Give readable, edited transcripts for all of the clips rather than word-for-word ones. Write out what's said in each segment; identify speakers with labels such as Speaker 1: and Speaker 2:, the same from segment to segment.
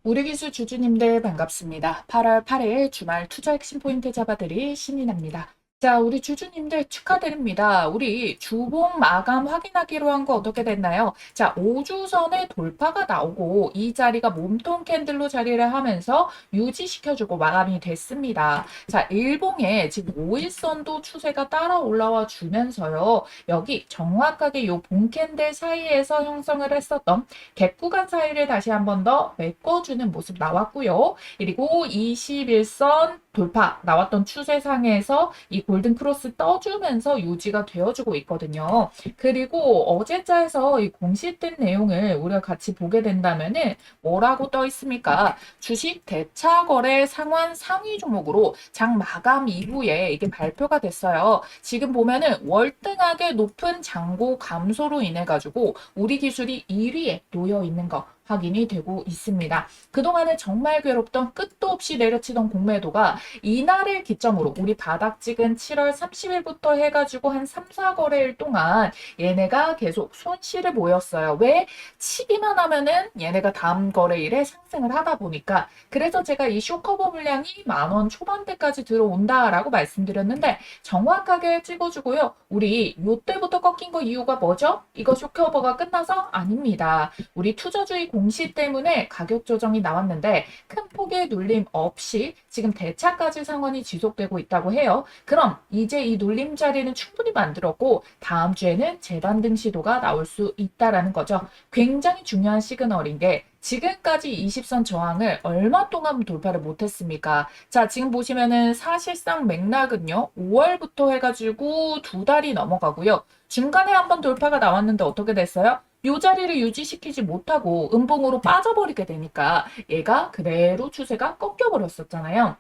Speaker 1: 우리 기수 주주님들 반갑습니다. 8월 8일 주말 투자 핵심 포인트 잡아드릴 신인입니다. 자, 우리 주주님들 축하드립니다. 우리 주봉 마감 확인하기로 한 거 어떻게 됐나요? 자, 5주선의 돌파가 나오고 이 자리가 몸통 캔들로 자리를 하면서 유지시켜주고 마감이 됐습니다. 자, 일봉에 지금 5일선도 추세가 따라 올라와 주면서요. 여기 정확하게 이 봉캔들 사이에서 형성을 했었던 갭 구간 사이를 다시 한 번 더 메꿔주는 모습 나왔고요. 그리고 21선 돌파 나왔던 추세상에서 이 골든 크로스 떠주면서 유지가 되어주고 있거든요. 그리고 어제자에서 이 공시된 내용을 우리가 같이 보게 된다면은 뭐라고 떠 있습니까? 주식 대차 거래 상환 상위 종목으로 장 마감 이후에 이게 발표가 됐어요. 지금 보면은 월등하게 높은 잔고 감소로 인해 가지고 우리 기술이 1위에 놓여 있는 거 확인이 되고 있습니다. 그동안에 정말 괴롭던 끝도 없이 내려치던 공매도가 이날을 기점으로 우리 바닥 찍은 7월 30일부터 해가지고 한 3, 4거래일 동안 얘네가 계속 손실을 보였어요. 왜? 치기만 하면은 얘네가 다음 거래일에 상승을 하다 보니까 그래서 제가 이 쇼커버 물량이 10,000원 초반대까지 들어온다라고 말씀드렸는데 정확하게 찍어주고요. 우리 요때부터 꺾인 거 이유가 뭐죠? 이거 쇼커버가 끝나서 아닙니다. 우리 투자주의 공시 때문에 가격 조정이 나왔는데 큰 폭의 눌림 없이 지금 대차까지 상환이 지속되고 있다고 해요. 그럼 이제 이 눌림 자리는 충분히 만들었고 다음 주에는 재반등 시도가 나올 수 있다라는 거죠. 굉장히 중요한 시그널인 게 지금까지 20선 저항을 얼마 동안 돌파를 못했습니까? 자, 지금 보시면은 사실상 맥락은요. 5월부터 해가지고 2달이 넘어가고요. 중간에 한번 돌파가 나왔는데 어떻게 됐어요? 요 자리를 유지시키지 못하고 음봉으로 빠져버리게 되니까 얘가 그대로 추세가 꺾여버렸었잖아요.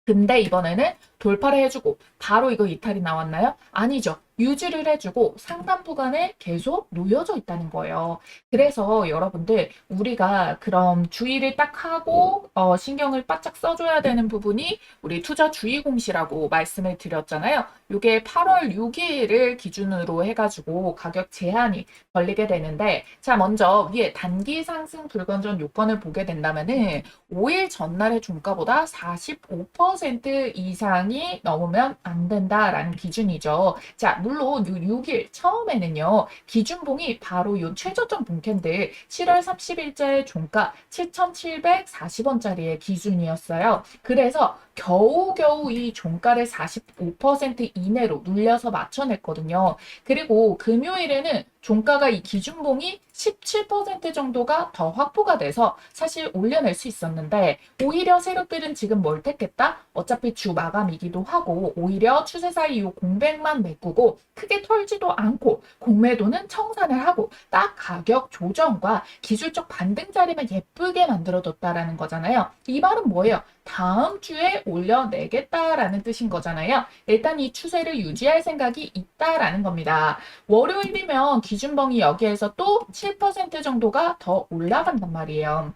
Speaker 1: 근데 이번에는 돌파를 해주고 바로 이거 이탈이 나왔나요? 아니죠. 유지를 해주고 상단 구간에 계속 놓여져 있다는 거예요. 그래서 여러분들 우리가 그럼 주의를 딱 하고 신경을 바짝 써줘야 되는 부분이 우리 투자 주의 공시라고 말씀을 드렸잖아요. 이게 8월 6일을 기준으로 해가지고 가격 제한이 걸리게 되는데 자 먼저 위에 단기 상승 불건전 요건을 보게 된다면은 5일 전날의 종가보다 45% 이상이 넘으면 안 된다라는 기준이죠. 자, 물론 요 6일 처음에는요. 기준봉이 바로 요 최저점 봉캔들 7월 30일자의 종가 7,740원짜리의 기준이었어요. 그래서 겨우겨우 이 종가를 45% 이내로 눌려서 맞춰냈거든요. 그리고 금요일에는 종가가 이 기준봉이 17% 정도가 더 확보가 돼서 사실 올려낼 수 있었는데 오히려 세력들은 지금 뭘 택했다? 어차피 주 마감이기도 하고 오히려 추세 사이 이 공백만 메꾸고 크게 털지도 않고 공매도는 청산을 하고 딱 가격 조정과 기술적 반등 자리만 예쁘게 만들어뒀다라는 거잖아요. 이 말은 뭐예요? 다음 주에 올려내겠다라는 뜻인 거잖아요. 일단 이 추세를 유지할 생각이 있다라는 겁니다. 월요일이면 기준봉이 여기에서 또 7% 정도가 더 올라간단 말이에요.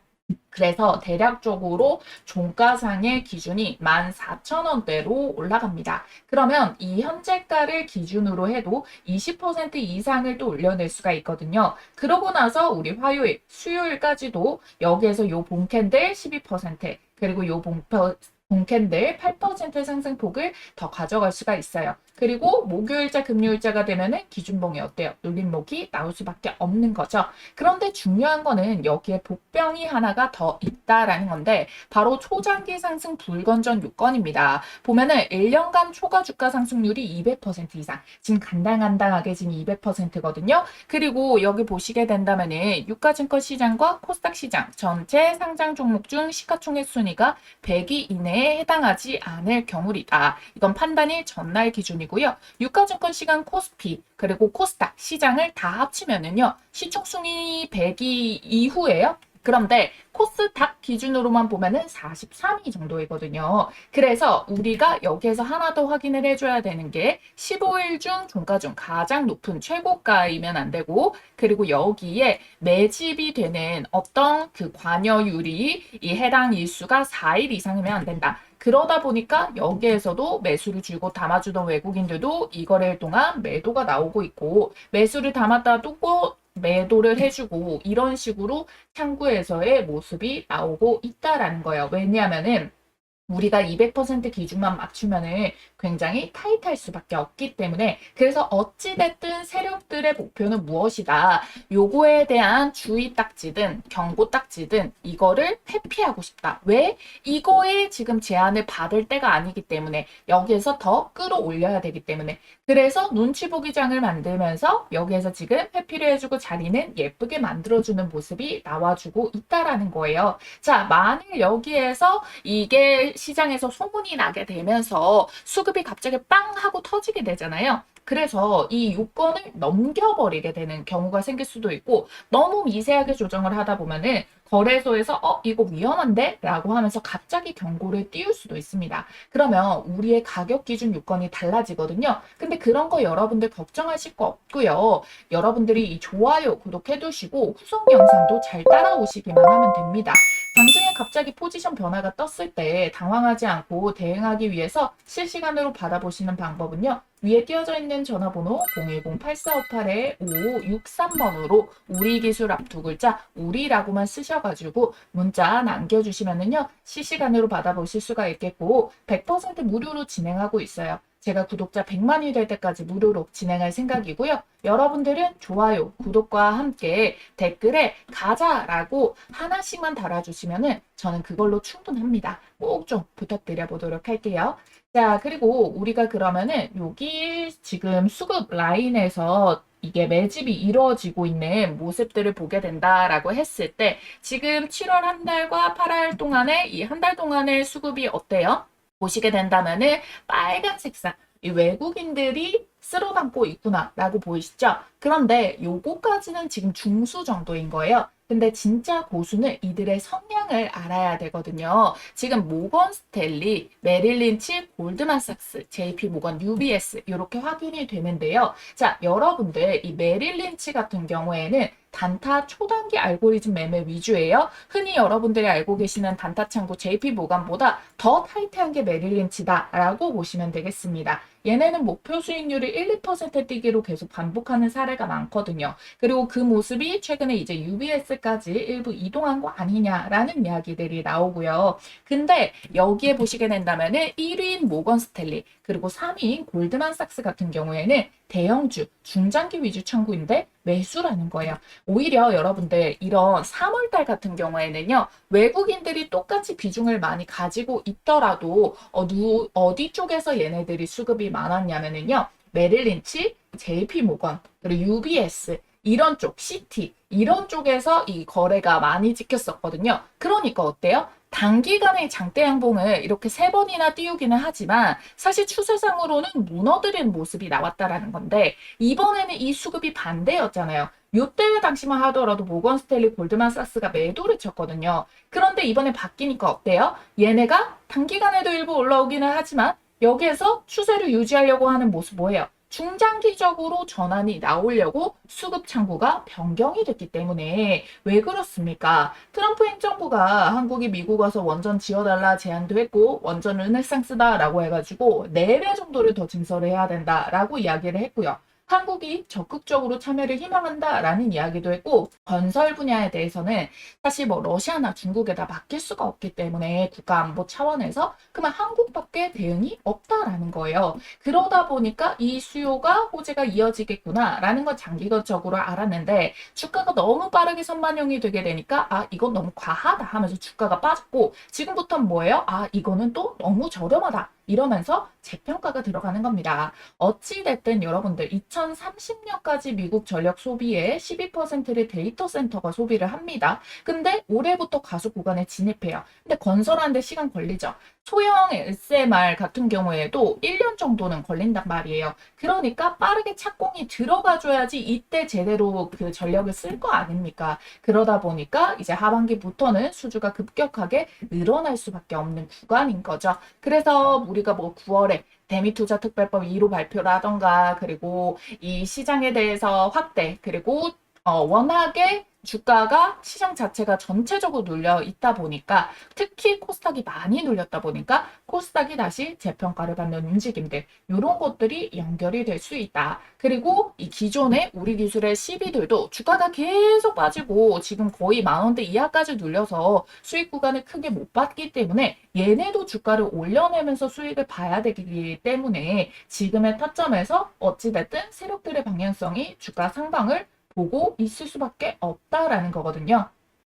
Speaker 1: 그래서 대략적으로 종가상의 기준이 14,000원대로 올라갑니다. 그러면 이 현재가를 기준으로 해도 20% 이상을 또 올려낼 수가 있거든요. 그러고 나서 우리 화요일, 수요일까지도 여기에서 요 봉캔들 12% 그리고 요 봉캔들 8% 상승폭을 더 가져갈 수가 있어요. 그리고 목요일자, 금요일자가 되면은 기준봉이 어때요? 눌림목이 나올 수밖에 없는 거죠. 그런데 중요한 거는 여기에 복병이 하나가 더 있다라는 건데 바로 초장기 상승 불건전 요건입니다. 보면은 1년간 초과 주가 상승률이 200% 이상. 지금 간당간당하게 지금 200%거든요. 그리고 여기 보시게 된다면은 유가증권 시장과 코스닥 시장 전체 상장 종목 중 시가총액 순위가 100위 이내에 해당하지 않을 경우이다. 이건 판단일 전날 기준이고요. 유가증권 시간 코스피 그리고 코스닥 시장을 다 합치면은요. 시총순위 100위 이후에요. 그런데 코스닥 기준으로만 보면은 43위 정도이거든요. 그래서 우리가 여기에서 하나 더 확인을 해줘야 되는 게 15일 중 종가 중 가장 높은 최고가이면 안 되고 그리고 여기에 매집이 되는 어떤 그 관여율이 이 해당 일수가 4일 이상이면 안 된다. 그러다 보니까 여기에서도 매수를 줄고 담아주던 외국인들도 이 거래일 동안 매도가 나오고 있고 매수를 담았다 또 매도를 해주고 이런 식으로 창구에서의 모습이 나오고 있다라는 거예요. 왜냐하면은 우리가 200% 기준만 맞추면은 굉장히 타이트할 수밖에 없기 때문에 그래서 어찌됐든 세력들의 목표는 무엇이다. 요거에 대한 주의 딱지든 경고 딱지든 이거를 회피하고 싶다. 왜? 이거에 지금 제한을 받을 때가 아니기 때문에 여기에서 더 끌어올려야 되기 때문에 그래서 눈치 보기 장을 만들면서 여기에서 지금 회피를 해주고 자리는 예쁘게 만들어주는 모습이 나와주고 있다라는 거예요. 자, 만일 여기에서 이게 시장에서 소문이 나게 되면서 수급이 갑자기 빵 하고 터지게 되잖아요. 그래서 이 요건을 넘겨버리게 되는 경우가 생길 수도 있고 너무 미세하게 조정을 하다 보면은 거래소에서 이거 위험한데? 라고 하면서 갑자기 경고를 띄울 수도 있습니다. 그러면 우리의 가격 기준 요건이 달라지거든요. 근데 그런 거 여러분들 걱정하실 거 없고요. 여러분들이 이 좋아요, 구독해 두시고 후속 영상도 잘 따라오시기만 하면 됩니다. 당장에 갑자기 포지션 변화가 떴을 때 당황하지 않고 대응하기 위해서 실시간으로 받아보시는 방법은요. 위에 띄어져 있는 전화번호 010-8458-5563번으로 우리 기술 앞 두 글자 우리라고만 쓰셔가지고 문자 남겨주시면은요. 실시간으로 받아보실 수가 있겠고 100% 무료로 진행하고 있어요. 제가 구독자 100만이 될 때까지 무료로 진행할 생각이고요. 여러분들은 좋아요, 구독과 함께 댓글에 가자라고 하나씩만 달아주시면은 저는 그걸로 충분합니다. 꼭 좀 부탁드려 보도록 할게요. 자, 그리고 우리가 그러면은 여기 지금 수급 라인에서 이게 매집이 이루어지고 있는 모습들을 보게 된다라고 했을 때 지금 7월 한 달과 8월 동안에 이 한 달 동안의 수급이 어때요? 보시게 된다면은 빨간 색상 이 외국인들이 쓸어담고 있구나라고 보이시죠? 그런데 요거까지는 지금 중수 정도인 거예요. 근데 진짜 고수는 이들의 성향을 알아야 되거든요. 지금 모건 스탠리, 메릴 린치, 골드만삭스, JP 모건, UBS 이렇게 확인이 되는데요. 자, 여러분들 이 메릴 린치 같은 경우에는 단타 초단기 알고리즘 매매 위주예요. 흔히 여러분들이 알고 계시는 단타 창구 JP 모건보다 더 타이트한 게 메릴 린치다라고 보시면 되겠습니다. 얘네는 목표 수익률이 1, 2% 뛰기로 계속 반복하는 사례가 많거든요. 그리고 그 모습이 최근에 이제 UBS까지 일부 이동한 거 아니냐라는 이야기들이 나오고요. 근데 여기에 보시게 된다면은 1위인 모건 스탠리 그리고 3위인 골드만삭스 같은 경우에는 대형주, 중장기 위주 창구인데 매수라는 거예요. 오히려 여러분들 이런 3월달 같은 경우에는요. 외국인들이 똑같이 비중을 많이 가지고 있더라도 어디 쪽에서 얘네들이 수급이 많았냐면은요. 메릴 린치, JP 모건, 그리고 UBS 이런 쪽, CT 이런 쪽에서 이 거래가 많이 찍혔었거든요. 그러니까 어때요? 단기간의 장대 양봉을 이렇게 세 번이나 띄우기는 하지만 사실 추세상으로는 무너뜨리는 모습이 나왔다라는 건데 이번에는 이 수급이 반대였잖아요. 요때 당시만 하더라도 모건 스탠리 골드만삭스가 매도를 쳤거든요. 그런데 이번에 바뀌니까 어때요? 얘네가 단기간에도 일부 올라오기는 하지만 여기에서 추세를 유지하려고 하는 모습 뭐예요? 중장기적으로 전환이 나오려고 수급 창구가 변경이 됐기 때문에 왜 그렇습니까? 트럼프 행정부가 한국이 미국 와서 원전 지어달라 제안도 했고 원전 르네상스다라고 해가지고 4배 정도를 더 증설을 해야 된다라고 이야기를 했고요. 한국이 적극적으로 참여를 희망한다라는 이야기도 했고 건설 분야에 대해서는 사실 뭐 러시아나 중국에다 맡길 수가 없기 때문에 국가안보 차원에서 그만 한국밖에 대응이 없다라는 거예요. 그러다 보니까 이 수요가 호재가 이어지겠구나라는 건 장기적으로 알았는데 주가가 너무 빠르게 선반영이 되게 되니까 이건 너무 과하다 하면서 주가가 빠졌고 지금부터는 뭐예요? 이거는 또 너무 저렴하다. 이러면서 재평가가 들어가는 겁니다. 어찌됐든 여러분들 2030년까지 미국 전력 소비의 12%를 데이터 센터가 소비를 합니다. 근데 올해부터 가속 구간에 진입해요. 근데 건설하는데 시간 걸리죠. 소형 SMR 같은 경우에도 1년 정도는 걸린단 말이에요. 그러니까 빠르게 착공이 들어가줘야지 이때 제대로 그 전력을 쓸 거 아닙니까? 그러다 보니까 이제 하반기부터는 수주가 급격하게 늘어날 수밖에 없는 구간인 거죠. 그래서 우리가 뭐 9월에 대미투자특별법 2로 발표를 하던가 그리고 이 시장에 대해서 확대 그리고 워낙에 주가가 시장 자체가 전체적으로 눌려 있다 보니까 특히 코스닥이 많이 눌렸다 보니까 코스닥이 다시 재평가를 받는 움직임들 이런 것들이 연결이 될 수 있다. 그리고 이 기존의 우리 기술의 CB들도 주가가 계속 빠지고 지금 거의 10,000원대 이하까지 눌려서 수익 구간을 크게 못 봤기 때문에 얘네도 주가를 올려내면서 수익을 봐야 되기 때문에 지금의 타점에서 어찌됐든 세력들의 방향성이 주가 상방을 보고 있을 수밖에 없다라는 거거든요.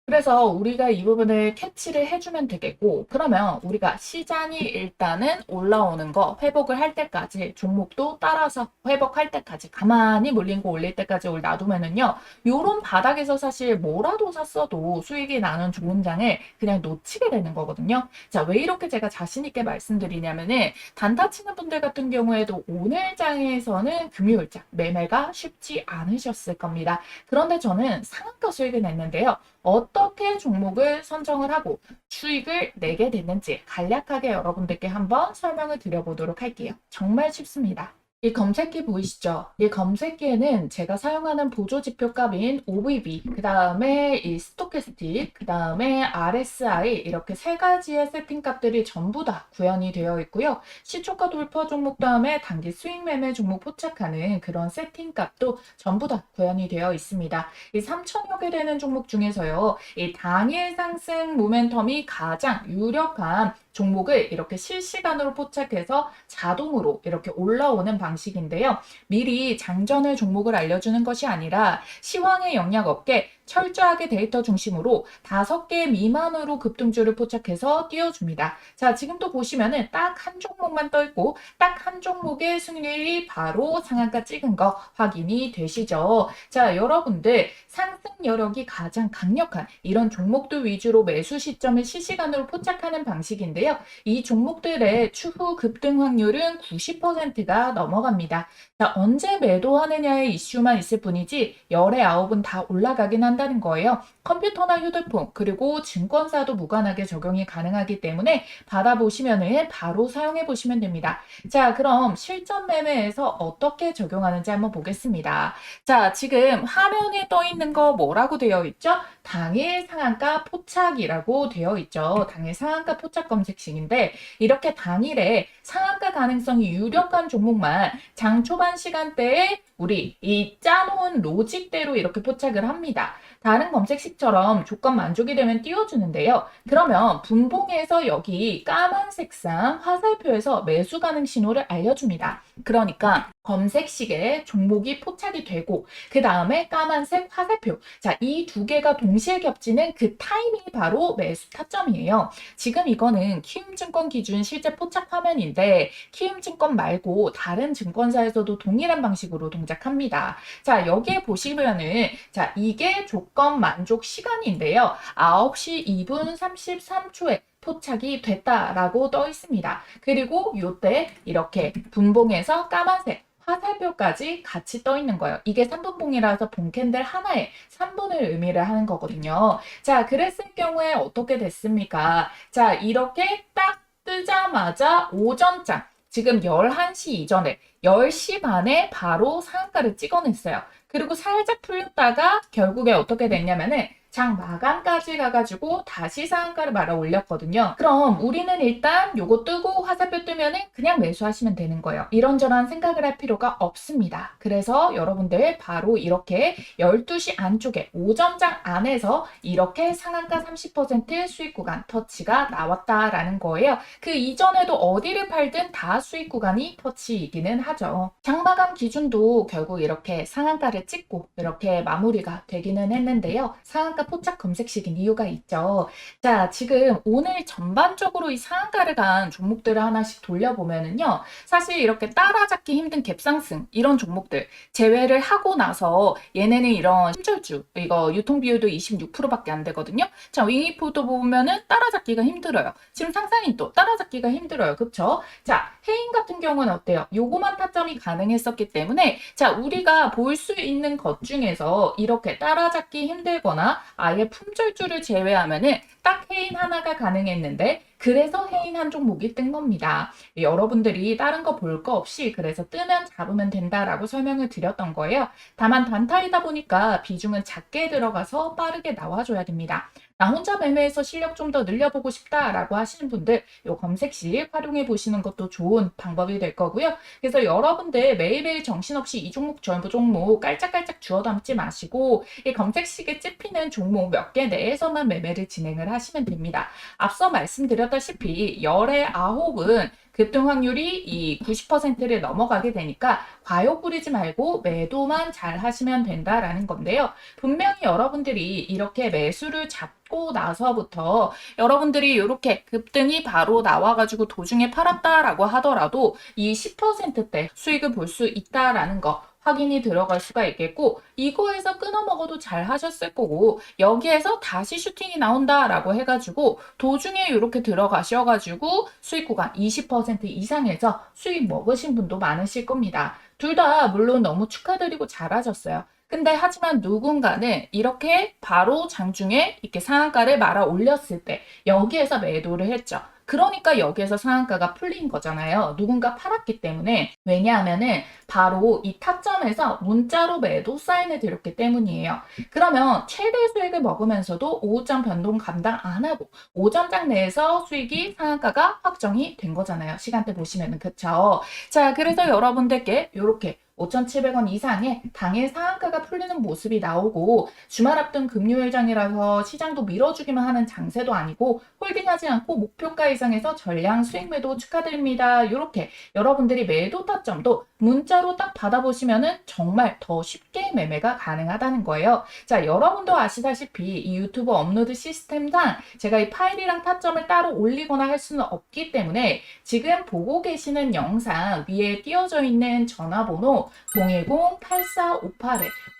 Speaker 1: 그래서 우리가 이 부분을 캐치를 해주면 되겠고, 그러면 우리가 시장이 일단은 올라오는 거 회복을 할 때까지 종목도 따라서 회복할 때까지 가만히 몰린 거 올릴 때까지 놔두면은요, 요런 바닥에서 사실 뭐라도 샀어도 수익이 나는 좋은 장을 그냥 놓치게 되는 거거든요. 자, 왜 이렇게 제가 자신있게 말씀드리냐면은 단타 치는 분들 같은 경우에도 오늘 장에서는 금요일장 매매가 쉽지 않으셨을 겁니다. 그런데 저는 상한가 수익을 냈는데요. 어떻게 종목을 선정을 하고 수익을 내게 됐는지 간략하게 여러분들께 한번 설명을 드려보도록 할게요. 정말 쉽습니다. 이 검색기 보이시죠? 이 검색기에는 제가 사용하는 보조지표 값인 OVB, 그 다음에 이 스토캐스틱, 그 다음에 RSI 이렇게 세 가지의 세팅 값들이 전부 다 구현이 되어 있고요. 시초가 돌파 종목 다음에 단기 수익 매매 종목 포착하는 그런 세팅 값도 전부 다 구현이 되어 있습니다. 이 3천여 개 되는 종목 중에서요. 이 당일 상승 모멘텀이 가장 유력한 종목을 이렇게 실시간으로 포착해서 자동으로 이렇게 올라오는 방식인데요. 미리 장전을 종목을 알려주는 것이 아니라 시황의 영역 없게 철저하게 데이터 중심으로 5개 미만으로 급등주를 포착해서 띄워줍니다. 자, 지금도 보시면은 딱 한 종목만 떠 있고 딱 한 종목의 승률이 바로 상한가 찍은 거 확인이 되시죠? 자, 여러분들 상승 여력이 가장 강력한 이런 종목들 위주로 매수 시점을 실시간으로 포착하는 방식인데요. 이 종목들의 추후 급등 확률은 90%가 넘어갑니다. 자, 언제 매도하느냐의 이슈만 있을 뿐이지 열의 9은 다 올라가긴 한다는 거예요. 컴퓨터나 휴대폰 그리고 증권사도 무관하게 적용이 가능하기 때문에 받아보시면은 바로 사용해 보시면 됩니다. 자, 그럼 실전 매매에서 어떻게 적용하는지 한번 보겠습니다. 자, 지금 화면에 떠 있는 거 뭐라고 되어 있죠? 당일 상한가 포착이라고 되어 있죠. 당일 상한가 포착 검색식인데 이렇게 당일에 상한가 가능성이 유력한 종목만 장 초반 시간대에 우리 이 짜놓은 로직대로 이렇게 포착을 합니다. 다른 검색식처럼 조건 만족이 되면 띄워주는데요. 그러면 분봉에서 여기 까만색상 화살표에서 매수 가능 신호를 알려줍니다. 그러니까 검색식에 종목이 포착이 되고 그 다음에 까만색 화살표. 자, 이 두 개가 동시에 겹치는 그 타이밍이 바로 매수 타점이에요. 지금 이거는 키움증권 기준 실제 포착 화면인데 키움증권 말고 다른 증권사에서도 동일한 방식으로 동작합니다. 자, 여기에 보시면은 자, 이게 조건 만족 시간인데요. 9시 2분 33초에 포착이 됐다라고 떠 있습니다. 그리고 이때 이렇게 분봉에서 까만색 화살표까지 같이 떠 있는 거예요. 이게 3분봉이라서 봉캔들 하나에 3분을 의미를 하는 거거든요. 자, 그랬을 경우에 어떻게 됐습니까? 자, 이렇게 딱 뜨자마자 오전장 지금 11시 이전에 10시 반에 바로 상한가를 찍어냈어요. 그리고 살짝 풀렸다가 결국에 어떻게 됐냐면은 장 마감까지 가가지고 다시 상한가를 말아 올렸거든요. 그럼 우리는 일단 요거 뜨고 화살표 뜨면은 그냥 매수하시면 되는 거예요. 이런저런 생각을 할 필요가 없습니다. 그래서 여러분들 바로 이렇게 12시 안쪽에 오전장 안에서 이렇게 상한가 30% 수익 구간 터치가 나왔다라는 거예요. 그 이전에도 어디를 팔든 다 수익 구간이 터치이기는 하죠. 장 마감 기준도 결국 이렇게 상한가를 찍고 이렇게 마무리가 되기는 했는데요. 상한가 포착 검색식인 이유가 있죠. 자, 지금 오늘 전반적으로 이 상한가를 간 종목들을 하나씩 돌려보면은요. 사실 이렇게 따라잡기 힘든 갭상승 이런 종목들 제외를 하고 나서 얘네는 이런 힘줄주 이거 유통 비율도 26%밖에 안 되거든요. 자, 윙이포도 보면은 따라잡기가 힘들어요. 지금 상상인도 따라잡기가 힘들어요. 그쵸? 자, 해인 같은 경우는 어때요? 요거만 타점이 가능했었기 때문에 자, 우리가 볼 수 있는 것 중에서 이렇게 따라잡기 힘들거나 아예 품절주를 제외하면은 딱 해인 하나가 가능했는데 그래서 해인 한 종목이 뜬 겁니다. 여러분들이 다른 거 볼 거 없이 그래서 뜨면 잡으면 된다라고 설명을 드렸던 거예요. 다만 단타이다 보니까 비중은 작게 들어가서 빠르게 나와줘야 됩니다. 나 혼자 매매해서 실력 좀 더 늘려보고 싶다라고 하시는 분들 이 검색 시 활용해 보시는 것도 좋은 방법이 될 거고요. 그래서 여러분들 매일매일 정신없이 이 종목 저 종목 깔짝깔짝 주워 담지 마시고 이 검색식에 찝히는 종목 몇 개 내에서만 매매를 진행을 하시면 됩니다. 앞서 말씀드렸다시피 열의 9은 급등 확률이 이 90%를 넘어가게 되니까 과욕 부리지 말고 매도만 잘 하시면 된다라는 건데요. 분명히 여러분들이 이렇게 매수를 잡고 나서부터 여러분들이 이렇게 급등이 바로 나와가지고 도중에 팔았다라고 하더라도 이 10%대 수익을 볼 수 있다라는 거 확인이 들어갈 수가 있겠고 이거에서 끊어 먹어도 잘 하셨을 거고 여기에서 다시 슈팅이 나온다라고 해가지고 도중에 이렇게 들어가셔가지고 수익 구간 20% 이상에서 수익 먹으신 분도 많으실 겁니다. 둘 다 물론 너무 축하드리고 잘하셨어요. 근데 하지만 누군가는 이렇게 바로 장중에 이렇게 상한가를 말아 올렸을 때 여기에서 매도를 했죠. 그러니까 여기에서 상한가가 풀린 거잖아요. 누군가 팔았기 때문에. 왜냐하면은 바로 이 타점에서 문자로 매도 사인을 드렸기 때문이에요. 그러면 최대 수익을 먹으면서도 오후장 변동 감당 안 하고 오전장 내에서 수익이 상한가가 확정이 된 거잖아요. 시간대 보시면은 그쵸? 자, 그래서 여러분들께 이렇게 5,700원 이상의 당일 상한가가 풀리는 모습이 나오고 주말 앞둔 금요일장이라서 시장도 밀어주기만 하는 장세도 아니고 홀딩하지 않고 목표가 이상에서 전량 수익 매도 축하드립니다. 이렇게 여러분들이 매도 타점도 문자로 딱 받아보시면은 정말 더 쉽게 매매가 가능하다는 거예요. 자, 여러분도 아시다시피 이 유튜브 업로드 시스템상 제가 이 파일이랑 타점을 따로 올리거나 할 수는 없기 때문에 지금 보고 계시는 영상 위에 띄어져 있는 전화번호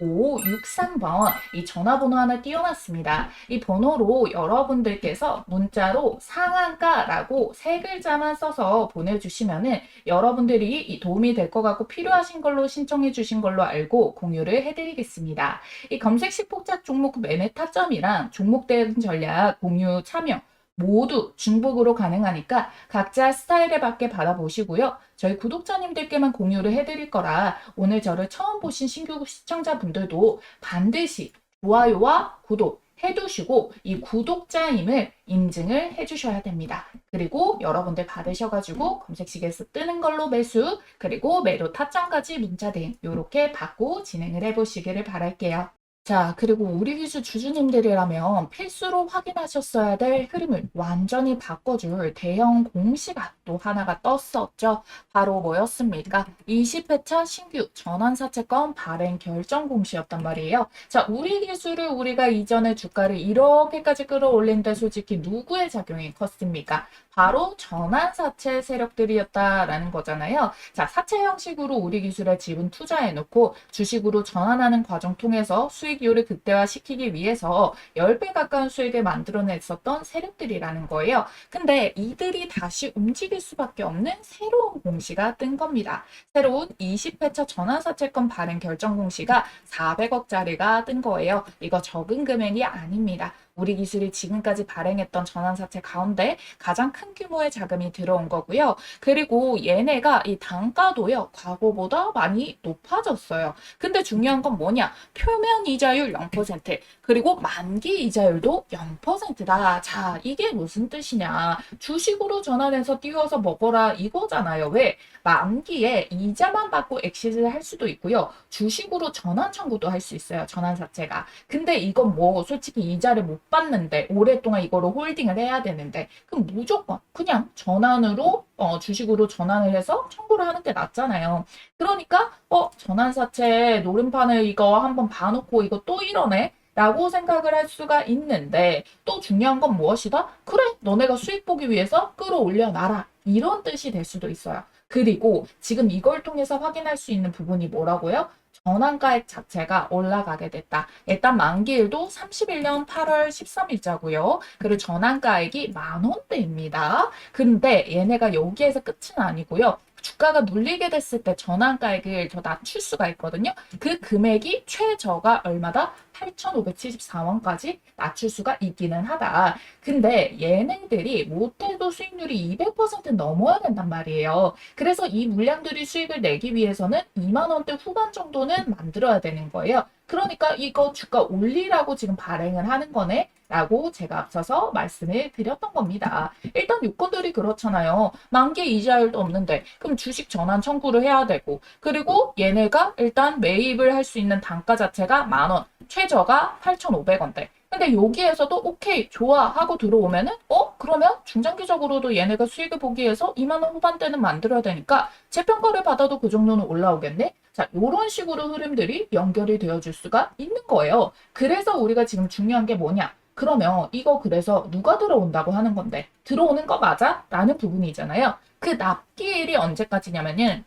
Speaker 1: 010-8458-5563번 이 전화번호 하나 띄워놨습니다. 이 번호로 여러분들께서 문자로 상한가라고 세 글자만 써서 보내주시면은 여러분들이 이 도움이 될 것 같고 필요하신 걸로 신청해 주신 걸로 알고 공유를 해드리겠습니다. 이 검색식 폭작 종목 매매 타점이랑 종목 대응 전략 공유 참여 모두 중복으로 가능하니까 각자 스타일에 맞게 받아보시고요. 저희 구독자님들께만 공유를 해드릴 거라 오늘 저를 처음 보신 신규 시청자분들도 반드시 좋아요와 구독 해두시고 이 구독자임을 인증을 해주셔야 됩니다. 그리고 여러분들 받으셔가지고 검색식에서 뜨는 걸로 매수 그리고 매도 타점까지 문자 등 이렇게 받고 진행을 해보시기를 바랄게요. 자, 그리고 우리 기수 주주님들이라면 필수로 확인하셨어야 될 흐름을 완전히 바꿔줄 대형 공시가 또 하나가 떴었죠. 바로 뭐였습니까? 20회차 신규 전환사채권 발행 결정 공시였단 말이에요. 자, 우리 기수를 우리가 이전에 주가를 이렇게까지 끌어올린데 솔직히 누구의 작용이 컸습니까? 바로 전환사채 세력들이었다라는 거잖아요. 자, 사채 형식으로 우리 기술에 지분 투자해놓고 주식으로 전환하는 과정 통해서 수익률을 극대화시키기 위해서 10배 가까운 수익을 만들어냈었던 세력들이라는 거예요. 근데 이들이 다시 움직일 수밖에 없는 새로운 공시가 뜬 겁니다. 새로운 20회차 전환사채권 발행 결정 공시가 400억짜리가 뜬 거예요. 이거 적은 금액이 아닙니다. 우리 기술이 지금까지 발행했던 전환사채 가운데 가장 큰 규모의 자금이 들어온 거고요. 그리고 얘네가 이 단가도요. 과거보다 많이 높아졌어요. 근데 중요한 건 뭐냐? 표면 이자율 0% 그리고 만기 이자율도 0%다. 자, 이게 무슨 뜻이냐? 주식으로 전환해서 띄워서 먹어라 이거잖아요. 왜? 만기에 이자만 받고 엑시트를 할 수도 있고요. 주식으로 전환 청구도 할 수 있어요. 전환사채가. 근데 이건 뭐 솔직히 이자를 못 받는데 오랫동안 이거를 홀딩을 해야 되는데 그럼 무조건 그냥 전환으로 주식으로 전환을 해서 청구를 하는 게 낫잖아요. 그러니까 전환사채 노름판을 이거 한번 봐놓고 이거 또 이러네? 라고 생각을 할 수가 있는데 또 중요한 건 무엇이다? 그래, 너네가 수익 보기 위해서 끌어올려 놔라. 이런 뜻이 될 수도 있어요. 그리고 지금 이걸 통해서 확인할 수 있는 부분이 뭐라고요? 전환가액 자체가 올라가게 됐다. 일단 만기일도 31년 8월 13일자고요. 그리고 전환가액이 10,000원대입니다. 근데 얘네가 여기에서 끝은 아니고요. 주가가 눌리게 됐을 때 전환가액을 더 낮출 수가 있거든요. 그 금액이 최저가 얼마다? 8,574원까지 낮출 수가 있기는 하다. 근데 얘네들이 못해도 수익률이 200% 넘어야 된단 말이에요. 그래서 이 물량들이 수익을 내기 위해서는 2만 원대 후반 정도는 만들어야 되는 거예요. 그러니까 이거 주가 올리라고 지금 발행을 하는 거네? 라고 제가 앞서서 말씀을 드렸던 겁니다. 일단 요건들이 그렇잖아요. 만기 이자율도 없는데 그럼 주식 전환 청구를 해야 되고 그리고 얘네가 일단 매입을 할 수 있는 단가 자체가 10,000원, 최저가 8,500원대. 근데 여기에서도 오케이 좋아 하고 들어오면은 그러면 중장기적으로도 얘네가 수익을 보기 위해서 2만 원 후반대는 만들어야 되니까 재평가를 받아도 그 정도는 올라오겠네. 자, 이런 식으로 흐름들이 연결이 되어줄 수가 있는 거예요. 그래서 우리가 지금 중요한 게 뭐냐? 그러면 이거 그래서 누가 들어온다고 하는 건데 들어오는 거 맞아? 라는 부분이잖아요. 그 납기일이 언제까지냐면은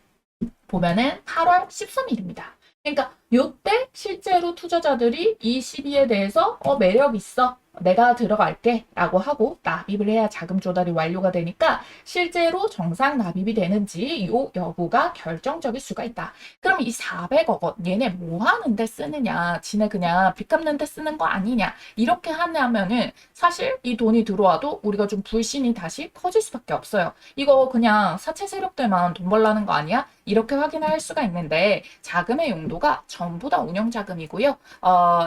Speaker 1: 보면은 8월 13일입니다. 그러니까 요때 실제로 투자자들이 이 시비에 대해서 매력 있어. 내가 들어갈게 라고 하고 납입을 해야 자금 조달이 완료가 되니까 실제로 정상 납입이 되는지 요 여부가 결정적일 수가 있다. 그럼 이 400억 원 얘네 뭐 하는데 쓰느냐? 지네 그냥 빚 갚는데 쓰는 거 아니냐? 이렇게 하냐면은 사실 이 돈이 들어와도 우리가 좀 불신이 다시 커질 수밖에 없어요. 이거 그냥 사채 세력들만 돈 벌라는 거 아니야? 이렇게 확인할 수가 있는데 자금의 용도가 전부 다 운영자금이고요.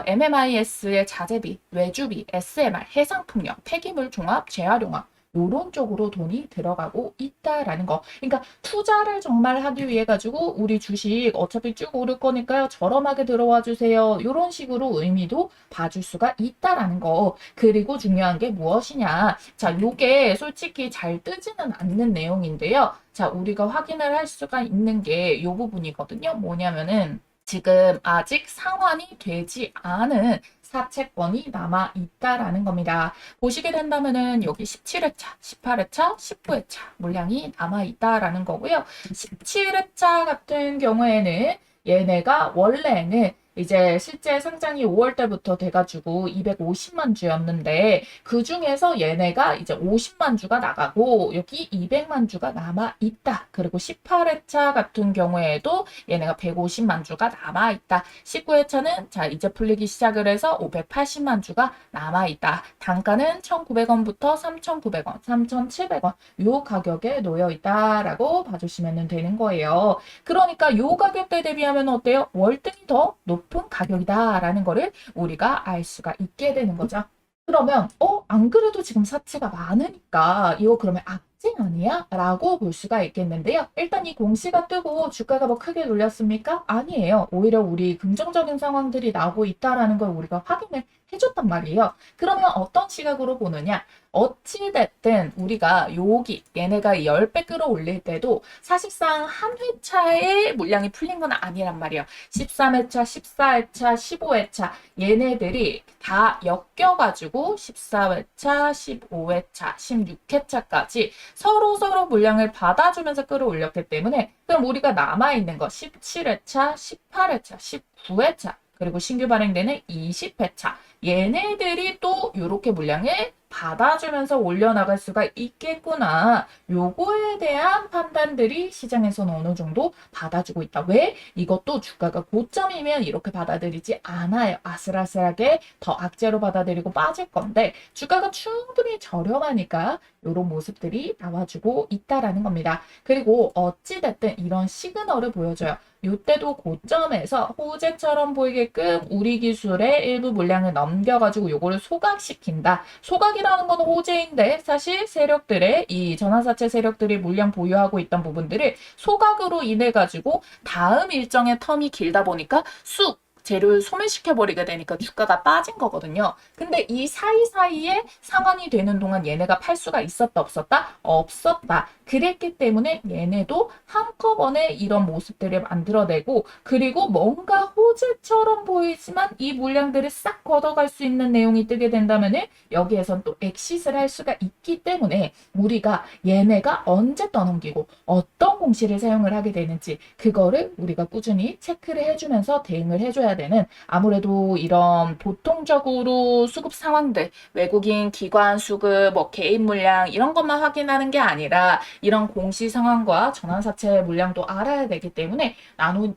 Speaker 1: MMIS의 자재비, 외주비, SMR, 해상풍력, 폐기물 종합, 재활용합 요런 쪽으로 돈이 들어가고 있다라는 거. 그러니까 투자를 정말 하기 위해 가지고 우리 주식 어차피 쭉 오를 거니까요. 저렴하게 들어와 주세요. 요런 식으로 의미도 봐줄 수가 있다라는 거. 그리고 중요한 게 무엇이냐. 자, 요게 솔직히 잘 뜨지는 않는 내용인데요. 자, 우리가 확인을 할 수가 있는 게 요 부분이거든요. 뭐냐면은 지금 아직 상환이 되지 않은 사채권이 남아 있다라는 겁니다. 보시게 된다면은 여기 17회차, 18회차, 19회차 물량이 남아 있다라는 거고요. 17회차 같은 경우에는 얘네가 원래는 이제 실제 상장이 5월 달부터 돼가지고 250만 주였는데 그 중에서 얘네가 이제 50만 주가 나가고 여기 200만 주가 남아 있다. 그리고 18회차 같은 경우에도 얘네가 150만 주가 남아 있다. 19회차는 자 이제 풀리기 시작을 해서 580만 주가 남아 있다. 단가는 1,900원부터 3,900원, 3,700원 요 가격에 놓여 있다라고 봐주시면 되는 거예요. 그러니까 요 가격대 대비하면 어때요? 월등히 더 높은 가격이다라는 거를 우리가 알 수가 있게 되는 거죠. 그러면 안 그래도 지금 사치가 많으니까 이거 그러면 악재 아니야? 라고 볼 수가 있겠는데요. 일단 이 공시가 뜨고 주가가 뭐 크게 눌렸습니까? 아니에요. 오히려 우리 긍정적인 상황들이 나오고 있다라는 걸 우리가 확인을 해줬단 말이에요. 그러면 어떤 시각으로 보느냐? 어찌됐든 우리가 여기 얘네가 10배 끌어올릴 때도 사실상 한 회차에 물량이 풀린 건 아니란 말이에요. 13회차, 14회차, 15회차 얘네들이 다 엮여가지고 14회차, 15회차, 16회차까지 서로 물량을 받아주면서 끌어올렸기 때문에 그럼 우리가 남아있는 거 17회차, 18회차, 19회차 그리고 신규 발행되는 20회차 얘네들이 또 이렇게 물량을 받아주면서 올려나갈 수가 있겠구나. 요거에 대한 판단들이 시장에서는 어느 정도 받아주고 있다. 왜? 이것도 주가가 고점이면 이렇게 받아들이지 않아요. 아슬아슬하게 더 악재로 받아들이고 빠질 건데 주가가 충분히 저렴하니까 이런 모습들이 나와주고 있다라는 겁니다. 그리고 어찌됐든 이런 시그널을 보여줘요. 이때도 고점에서 호재처럼 보이게끔 우리 기술의 일부 물량을 넘겨가지고 요거를 소각시킨다. 소각이라는 건 호재인데 사실 세력들의 이 전환사채 세력들이 물량 보유하고 있던 부분들을 소각으로 인해 가지고 다음 일정의 텀이 길다 보니까 쑥 재료를 소멸시켜버리게 되니까 주가가 빠진 거거든요. 근데 이 사이사이에 상환이 되는 동안 얘네가 팔 수가 있었다 없었다? 없었다. 그랬기 때문에 얘네도 한꺼번에 이런 모습들을 만들어내고 그리고 뭔가 호재처럼 보이지만 이 물량들을 싹 걷어갈 수 있는 내용이 뜨게 된다면 여기에선 또 엑싯을 할 수가 있기 때문에 우리가 얘네가 언제 떠넘기고 어떤 공시를 사용을 하게 되는지 그거를 우리가 꾸준히 체크를 해주면서 대응을 해줘야 있어야 되는 아무래도 이런 보통적으로 수급 상황들, 외국인 기관 수급, 뭐 개인 물량 이런 것만 확인하는 게 아니라 이런 공시 상황과 전환사채 물량도 알아야 되기 때문에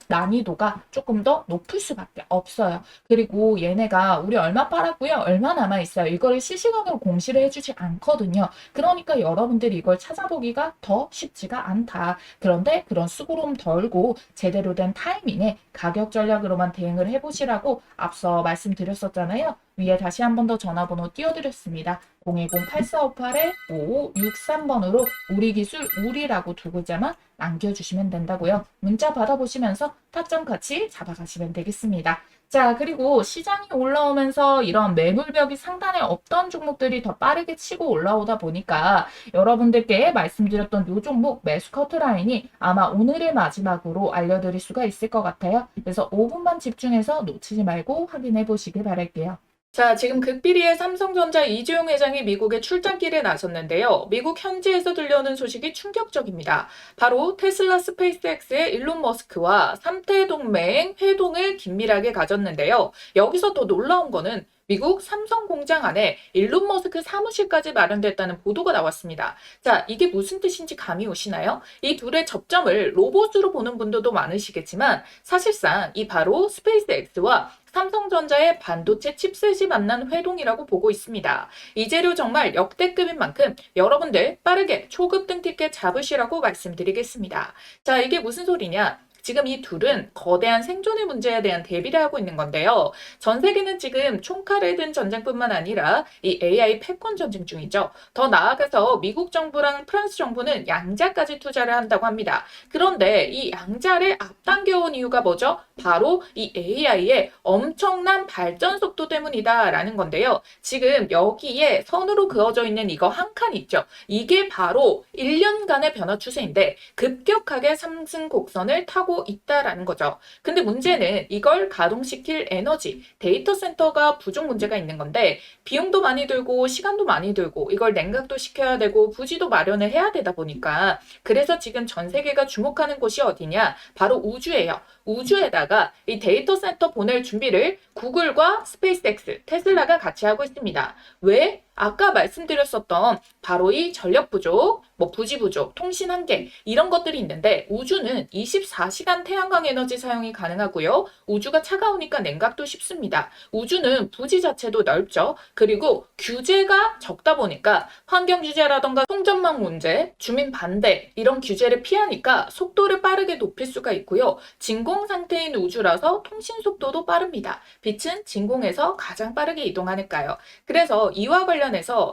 Speaker 1: 난이도가 조금 더 높을 수밖에 없어요. 그리고 얘네가 우리 얼마 팔았고요, 얼마 남아 있어요. 이거를 실시간으로 공시를 해주지 않거든요. 그러니까 여러분들이 이걸 찾아보기가 더 쉽지가 않다. 그런데 그런 수고름 덜고 제대로 된 타이밍에 가격 전략으로만 대응을 해보시라고 앞서 말씀드렸었잖아요. 위에 다시 한 번 더 전화번호 띄워드렸습니다. 010-8458-5563번으로 우리 기술 우리라고 두 글자만 남겨주시면 된다고요. 문자 받아보시면서 타점 같이 잡아가시면 되겠습니다. 자, 그리고 시장이 올라오면서 이런 매물벽이 상단에 없던 종목들이 더 빠르게 치고 올라오다 보니까 여러분들께 말씀드렸던 요 종목 매수 커트라인이 아마 오늘의 마지막으로 알려드릴 수가 있을 것 같아요. 그래서 5분만 집중해서 놓치지 말고 확인해 보시길 바랄게요. 자, 지금 극비리의 삼성전자 이재용 회장이 미국에 출장길에 나섰는데요. 미국 현지에서 들려오는 소식이 충격적입니다. 바로 테슬라 스페이스X의 일론 머스크와 3태 동맹 회동을 긴밀하게 가졌는데요. 여기서 더 놀라운 거는 미국 삼성 공장 안에 일론 머스크 사무실까지 마련됐다는 보도가 나왔습니다. 자, 이게 무슨 뜻인지 감이 오시나요? 이 둘의 접점을 로봇으로 보는 분들도 많으시겠지만 사실상 이 바로 스페이스X와 삼성전자의 반도체 칩셋이 만난 회동이라고 보고 있습니다. 이 재료 정말 역대급인 만큼 여러분들 빠르게 초급등 티켓 잡으시라고 말씀드리겠습니다. 자, 이게 무슨 소리냐? 지금 이 둘은 거대한 생존의 문제에 대한 대비를 하고 있는 건데요. 전 세계는 지금 총칼을 든 전쟁뿐만 아니라 이 AI 패권 전쟁 중이죠. 더 나아가서 미국 정부랑 프랑스 정부는 양자까지 투자를 한다고 합니다. 그런데 이 양자를 앞당겨온 이유가 뭐죠? 바로 이 AI의 엄청난 발전 속도 때문이다라는 건데요. 지금 여기에 선으로 그어져 있는 이거 한 칸 있죠. 이게 바로 1년간의 변화 추세인데 급격하게 상승 곡선을 타고 있다라는 거죠. 근데 문제는 이걸 가동시킬 에너지, 데이터 센터가 부족 문제가 있는 건데 비용도 많이 들고 시간도 많이 들고 이걸 냉각도 시켜야 되고 부지도 마련을 해야 되다 보니까 그래서 지금 전 세계가 주목하는 곳이 어디냐? 바로 우주예요. 우주에다가 이 데이터 센터 보낼 준비를 구글과 스페이스X, 테슬라가 같이 하고 있습니다. 왜? 아까 말씀드렸었던 바로 이 전력 부족, 뭐 부지 부족, 통신 한계 이런 것들이 있는데 우주는 24시간 태양광 에너지 사용이 가능하고요. 우주가 차가우니까 냉각도 쉽습니다. 우주는 부지 자체도 넓죠. 그리고 규제가 적다 보니까 환경 규제라던가 송전망 문제, 주민 반대 이런 규제를 피하니까 속도를 빠르게 높일 수가 있고요. 진공 상태인 우주라서 통신 속도도 빠릅니다. 빛은 진공에서 가장 빠르게 이동하니까요. 그래서 이와 관련해서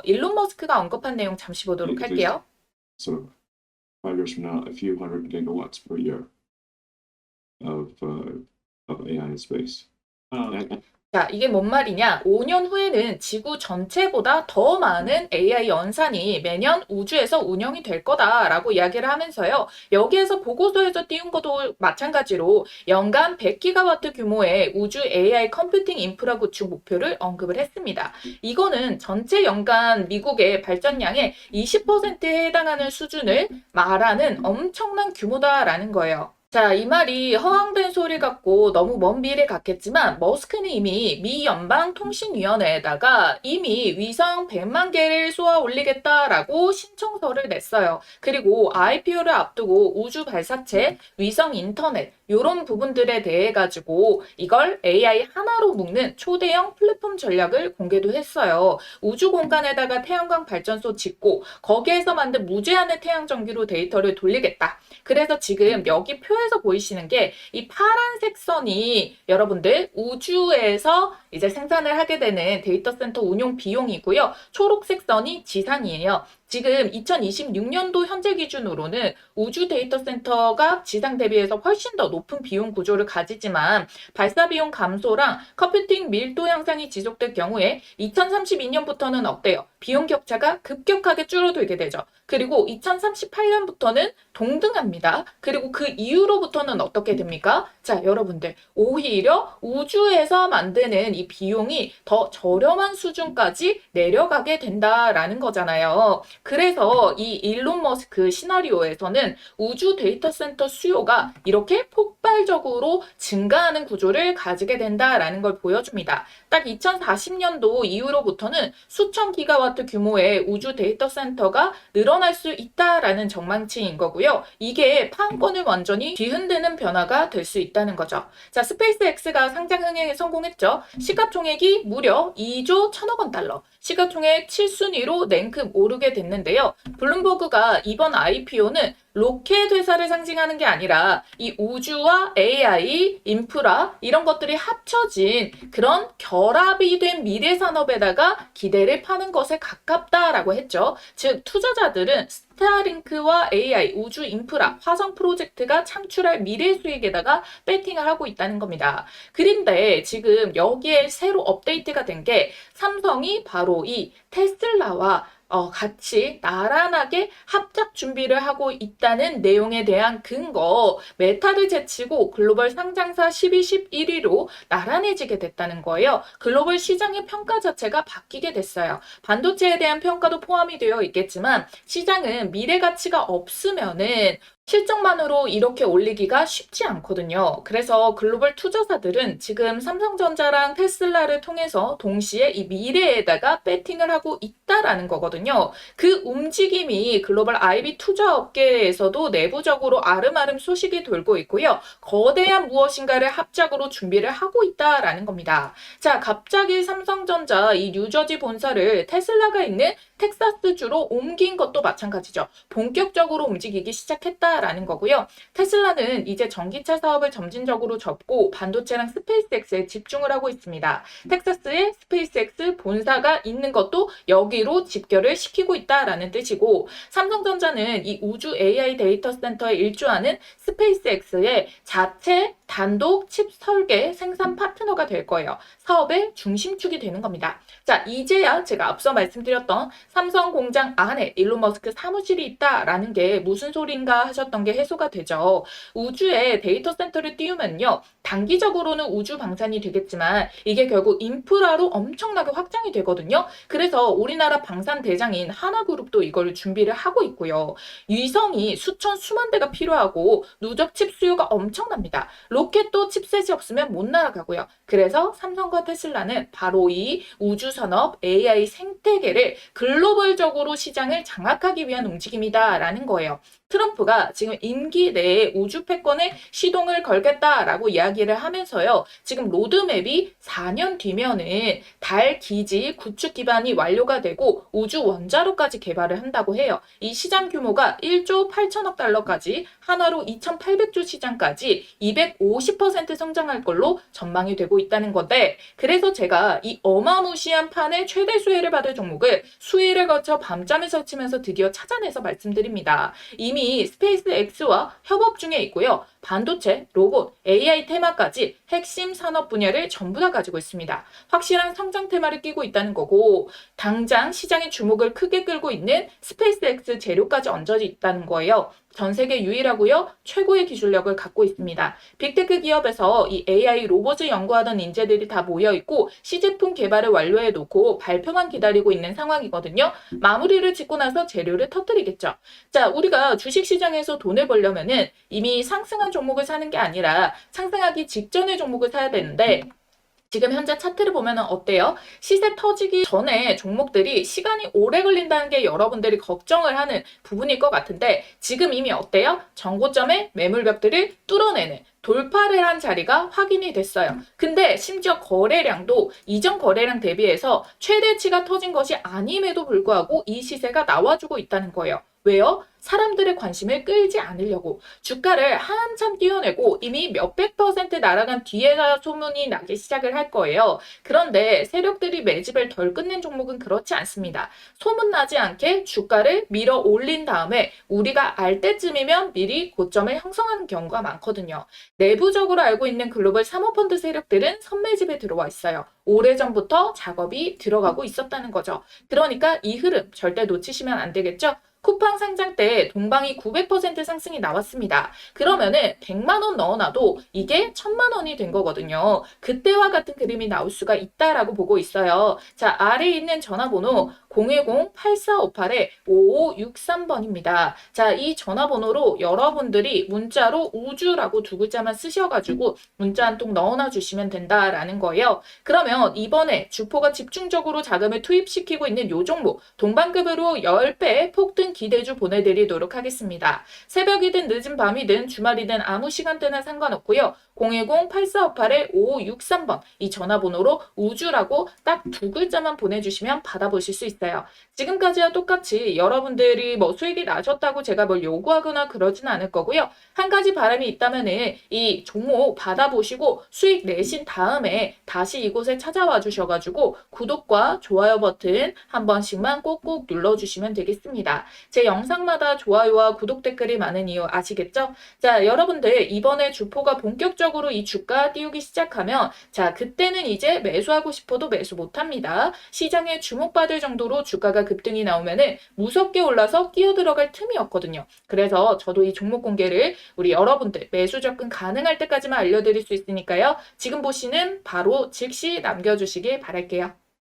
Speaker 1: 일론 머스크가 언급한 내용 잠시 보도록 할게요.
Speaker 2: So 5 years from now, a few hundred gigawatts per year of AI in space.
Speaker 1: 자, 이게 뭔 말이냐? 5년 후에는 지구 전체보다 더 많은 AI 연산이 매년 우주에서 운영이 될 거다라고 이야기를 하면서요. 여기에서 보고서에서 띄운 것도 마찬가지로 연간 100기가와트 규모의 우주 AI 컴퓨팅 인프라 구축 목표를 언급을 했습니다. 이거는 전체 연간 미국의 발전량의 20%에 해당하는 수준을 말하는 엄청난 규모다라는 거예요. 자, 이 말이 허황된 소리 같고 너무 먼 미래 같겠지만 머스크는 이미 미 연방통신위원회에다가 이미 위성 100만 개를 쏘아 올리겠다라고 신청서를 냈어요. 그리고 IPO를 앞두고 우주 발사체, 위성 인터넷 이런 부분들에 대해 가지고 이걸 AI 하나로 묶는 초대형 플랫폼 전략을 공개도 했어요. 우주 공간에다가 태양광 발전소 짓고 거기에서 만든 무제한의 태양 전기로 데이터를 돌리겠다. 그래서 지금 여기 표에서 보이시는 게 이 파란색 선이 여러분들 우주에서 이제 생산을 하게 되는 데이터 센터 운용 비용이고요. 초록색 선이 지상이에요. 지금 2026년도 현재 기준으로는 우주 데이터 센터가 지상 대비해서 훨씬 더 높은 비용 구조를 가지지만 발사 비용 감소랑 컴퓨팅 밀도 향상이 지속될 경우에 2032년부터는 어때요? 비용 격차가 급격하게 줄어들게 되죠. 그리고 2038년부터는 동등합니다. 그리고 그 이후로 이후로부터는 어떻게 됩니까? 자, 여러분들, 오히려 우주에서 만드는 이 비용이 더 저렴한 수준까지 내려가게 된다라는 거잖아요. 그래서 이 일론 머스크 시나리오에서는 우주 데이터 센터 수요가 이렇게 폭발적으로 증가하는 구조를 가지게 된다라는 걸 보여줍니다. 딱 2040년도 이후로부터는 수천 기가와트 규모의 우주 데이터 센터가 늘어날 수 있다라는 전망치인 거고요. 이게 판권을 완전히 뒤흔드는 변화가 될 수 있다는 거죠. 자, 스페이스X가 상장 흥행에 성공했죠. 시가총액이 무려 2조 1천억 원 달러. 시가총액 7순위로 랭크 오르게 됐는데요. 블룸버그가 이번 IPO는 로켓 회사를 상징하는 게 아니라 이 우주와 AI, 인프라 이런 것들이 합쳐진 그런 결합이 된 미래 산업에다가 기대를 파는 것에 가깝다라고 했죠. 즉 투자자들은 스타링크와 AI, 우주 인프라, 화성 프로젝트가 창출할 미래 수익에다가 배팅을 하고 있다는 겁니다. 그런데 지금 여기에 새로 업데이트가 된 게 삼성이 바로 이 테슬라와 같이 나란하게 합작 준비를 하고 있다는 내용에 대한 근거, 메타를 제치고 글로벌 상장사 12, 11위로 나란해지게 됐다는 거예요. 글로벌 시장의 평가 자체가 바뀌게 됐어요. 반도체에 대한 평가도 포함이 되어 있겠지만 시장은 미래 가치가 없으면은 실적만으로 이렇게 올리기가 쉽지 않거든요. 그래서 글로벌 투자사들은 지금 삼성전자랑 테슬라를 통해서 동시에 이 미래에다가 배팅을 하고 있다라는 거거든요. 그 움직임이 글로벌 IB 투자 업계에서도 내부적으로 아름아름 소식이 돌고 있고요. 거대한 무엇인가를 합작으로 준비를 하고 있다라는 겁니다. 자, 갑자기 삼성전자 이 뉴저지 본사를 테슬라가 있는 텍사스주로 옮긴 것도 마찬가지죠. 본격적으로 움직이기 시작했다라는 거고요. 테슬라는 이제 전기차 사업을 점진적으로 접고 반도체랑 스페이스X에 집중을 하고 있습니다. 텍사스에 스페이스X 본사가 있는 것도 여기로 집결을 시키고 있다라는 뜻이고 삼성전자는 이 우주 AI 데이터 센터에 일조하는 스페이스X의 자체 단독 칩 설계 생산 파트너가 될 거예요. 사업의 중심축이 되는 겁니다. 자, 이제야 제가 앞서 말씀드렸던 삼성 공장 안에 일론 머스크 사무실이 있다라는 게 무슨 소린가 하셨던 게 해소가 되죠. 우주에 데이터 센터를 띄우면요. 단기적으로는 우주 방산이 되겠지만 이게 결국 인프라로 엄청나게 확장이 되거든요. 그래서 우리나라 방산 대장인 하나그룹도 이걸 준비를 하고 있고요. 위성이 수천 수만 대가 필요하고 누적 칩 수요가 엄청납니다. 로켓도 칩셋이 없으면 못 날아가고요. 그래서 삼성과 테슬라는 바로 이 우주산업 AI 생태계를 글로벌적으로 시장을 장악하기 위한 움직임이다라는 거예요. 트럼프가 지금 임기 내에 우주 패권에 시동을 걸겠다라고 이야기를 하면서요. 지금 로드맵이 4년 뒤면은 달 기지 구축 기반이 완료가 되고 우주 원자로까지 개발을 한다고 해요. 이 시장 규모가 1조 8천억 달러까지 한화로 2,800조 시장까지 250% 성장할 걸로 전망이 되고 있다는 건데 그래서 제가 이 어마무시한 판의 최대 수혜를 받을 종목을 수일을 거쳐 밤잠을 설치면서 드디어 찾아내서 말씀드립니다. 이미 스페이스X와 협업 중에 있고요. 반도체, 로봇, AI 테마까지 핵심 산업 분야를 전부 다 가지고 있습니다. 확실한 성장 테마를 끼고 있다는 거고 당장 시장의 주목을 크게 끌고 있는 스페이스X 재료까지 얹어져 있다는 거예요. 전 세계 유일하고요. 최고의 기술력을 갖고 있습니다. 빅테크 기업에서 이 AI 로봇을 연구하던 인재들이 다 모여있고 시제품 개발을 완료해 놓고 발표만 기다리고 있는 상황이거든요. 마무리를 짓고 나서 재료를 터뜨리겠죠. 자, 우리가 주식시장에서 돈을 벌려면은 이미 상승한 종목을 사는 게 아니라 상승하기 직전의 종목을 사야 되는데 지금 현재 차트를 보면 어때요? 시세 터지기 전에 종목들이 시간이 오래 걸린다는 게 여러분들이 걱정을 하는 부분일 것 같은데 지금 이미 어때요? 정고점의 매물벽들을 뚫어내는 돌파를 한 자리가 확인이 됐어요. 근데 심지어 거래량도 이전 거래량 대비해서 최대치가 터진 것이 아님에도 불구하고 이 시세가 나와주고 있다는 거예요. 왜요? 사람들의 관심을 끌지 않으려고 주가를 한참 띄워내고 이미 몇백 % 날아간 뒤에가 소문이 나기 시작을 할 거예요. 그런데 세력들이 매집을 덜 끝낸 종목은 그렇지 않습니다. 소문나지 않게 주가를 밀어 올린 다음에 우리가 알 때쯤이면 미리 고점을 형성하는 경우가 많거든요. 내부적으로 알고 있는 글로벌 사모펀드 세력들은 선매집에 들어와 있어요. 오래전부터 작업이 들어가고 있었다는 거죠. 그러니까 이 흐름 절대 놓치시면 안 되겠죠? 쿠팡 상장 때 근데 동방이 900% 상승이 나왔습니다. 그러면은 100만 원 넣어놔도 이게 1000만 원이 된 거거든요. 그때와 같은 그림이 나올 수가 있다라고 보고 있어요. 자, 아래에 있는 전화번호 010-8458-5563번입니다. 자, 이 전화번호로 여러분들이 문자로 우주라고 두 글자만 쓰셔가지고 문자 한 통 넣어놔 주시면 된다라는 거예요. 그러면 이번에 주포가 집중적으로 자금을 투입시키고 있는 요 종목 동반급으로 10배 폭등 기대주 보내드리도록 하겠습니다. 새벽이든 늦은 밤이든 주말이든 아무 시간대나 상관없고요. 010-8458-5563번 이 전화번호로 우주라고 딱 두 글자만 보내주시면 받아보실 수 있어요. 지금까지와 똑같이 여러분들이 뭐 수익이 나셨다고 제가 뭘 요구하거나 그러진 않을 거고요. 한 가지 바람이 있다면은 이 종목 받아보시고 수익 내신 다음에 다시 이곳에 찾아와 주셔가지고 구독과 좋아요 버튼 한 번씩만 꼭꼭 눌러주시면 되겠습니다. 제 영상마다 좋아요와 구독 댓글이 많은 이유 아시겠죠? 자, 여러분들 이번에 주포가 본격적으로 이 주가 띄우기 시작하면 자, 그때는 이제 매수하고 싶어도 매수 못합니다. 시장에 주목받을 정도로 주가가 급등이 나오면은 무섭게 올라서 끼어 들어갈 틈이 없거든요. 그래서 저도 이 종목 공개를 우리 여러분들 매수 접근 가능할 때까지만 알려드릴 수 있으니까요. 지금 보시는 바로 즉시 남겨주시길 바랄게요.